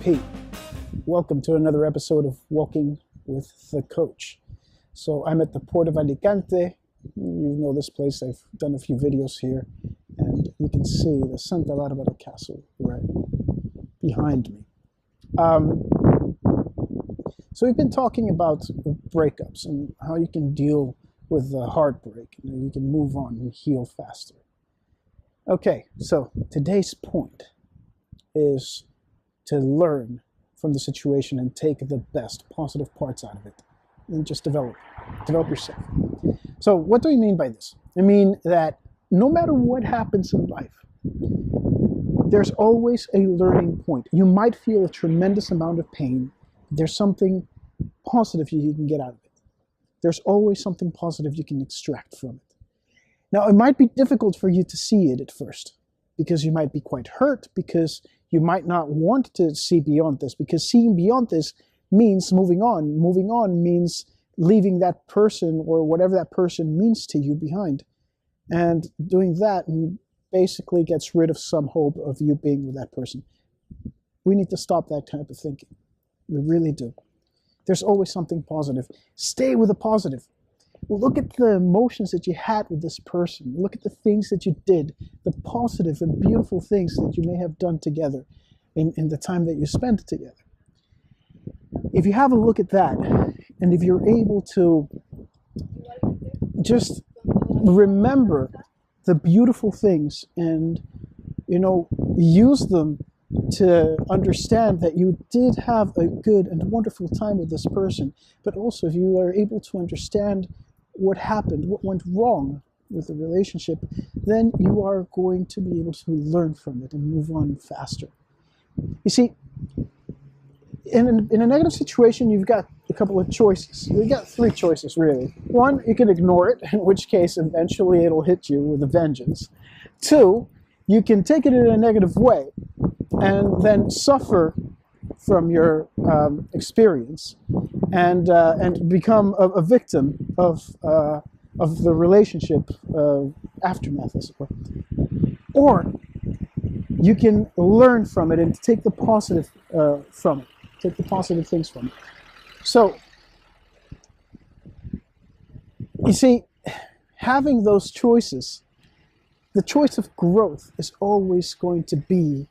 Pete. Welcome to another episode of Walking with the Coach. So I'm at the Port of Alicante. You know this place, I've done a few videos here, and you can see the Santa Barbara Castle right behind me. So we've been talking about breakups and how you can deal with the heartbreak, and you can move on and heal faster. Okay, so today's point is to learn from the situation and take the best positive parts out of it and just develop yourself. So what do I mean by this? I mean that no matter what happens in life, there's always a learning point. You might feel a tremendous amount of pain. There's something positive you can get out of it. There's always something positive you can extract from it. Now, it might be difficult for you to see it at first because you might be quite hurt, because you might not want to see beyond this, because seeing beyond this means moving on. Moving on means leaving that person or whatever that person means to you behind. And doing that basically gets rid of some hope of you being with that person. We need to stop that type of thinking. We really do. There's always something positive. Stay with the positive. Look at the emotions that you had with this person. Look at the things that you did, the positive and beautiful things that you may have done together in the time that you spent together. If you have a look at that, and if you're able to just remember the beautiful things and, use them to understand that you did have a good and wonderful time with this person, but also if you are able to understand what happened, what went wrong with the relationship, then you are going to be able to learn from it and move on faster. You see, in a negative situation, you've got a couple of choices. You've got three choices, really. One, you can ignore it, in which case eventually it'll hit you with a vengeance. Two, you can take it in a negative way and then suffer from your experience and become a victim of the relationship aftermath, as it were. Or you can learn from it and take the positive from it, take the positive things from it. So, you see, having those choices, the choice of growth is always going to be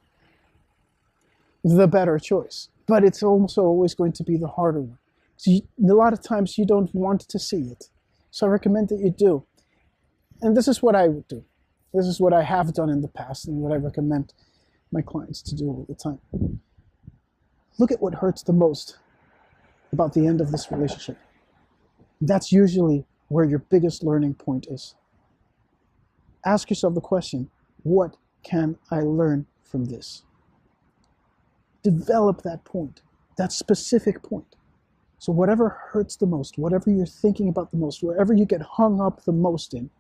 the better choice, but it's also always going to be the harder one. So a lot of times you don't want to see it. So I recommend that you do. And this is what I would do. This is what I have done in the past and what I recommend my clients to do all the time. Look at what hurts the most about the end of this relationship. That's usually where your biggest learning point is. Ask yourself the question, what can I learn from this? Develop that point, that specific point. So whatever hurts the most, whatever you're thinking about the most, wherever you get hung up the most in,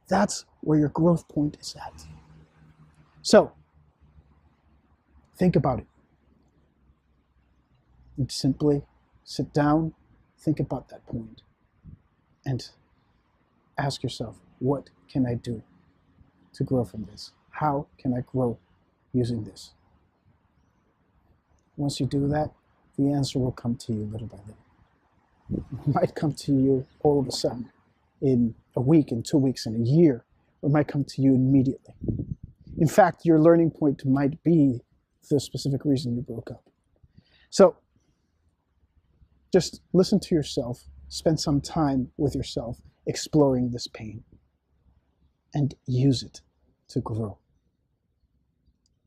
that's where your growth point is at. So, think about it. And simply sit down, think about that point, and ask yourself, what can I do to grow from this? How can I grow using this? Once you do that, the answer will come to you little by little. It might come to you all of a sudden, in a week, in 2 weeks, in a year, or it might come to you immediately. In fact, your learning point might be the specific reason you broke up. So, just listen to yourself, spend some time with yourself, exploring this pain, and use it to grow.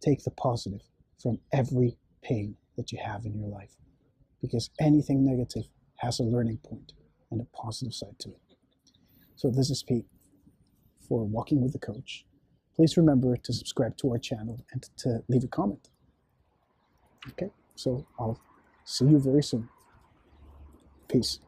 Take the positive from every pain that you have in your life, because anything negative has a learning point and a positive side to it. So this is Pete for Walking with the Coach. Please remember to subscribe to our channel and to leave a comment. Okay, so I'll see you very soon. Peace.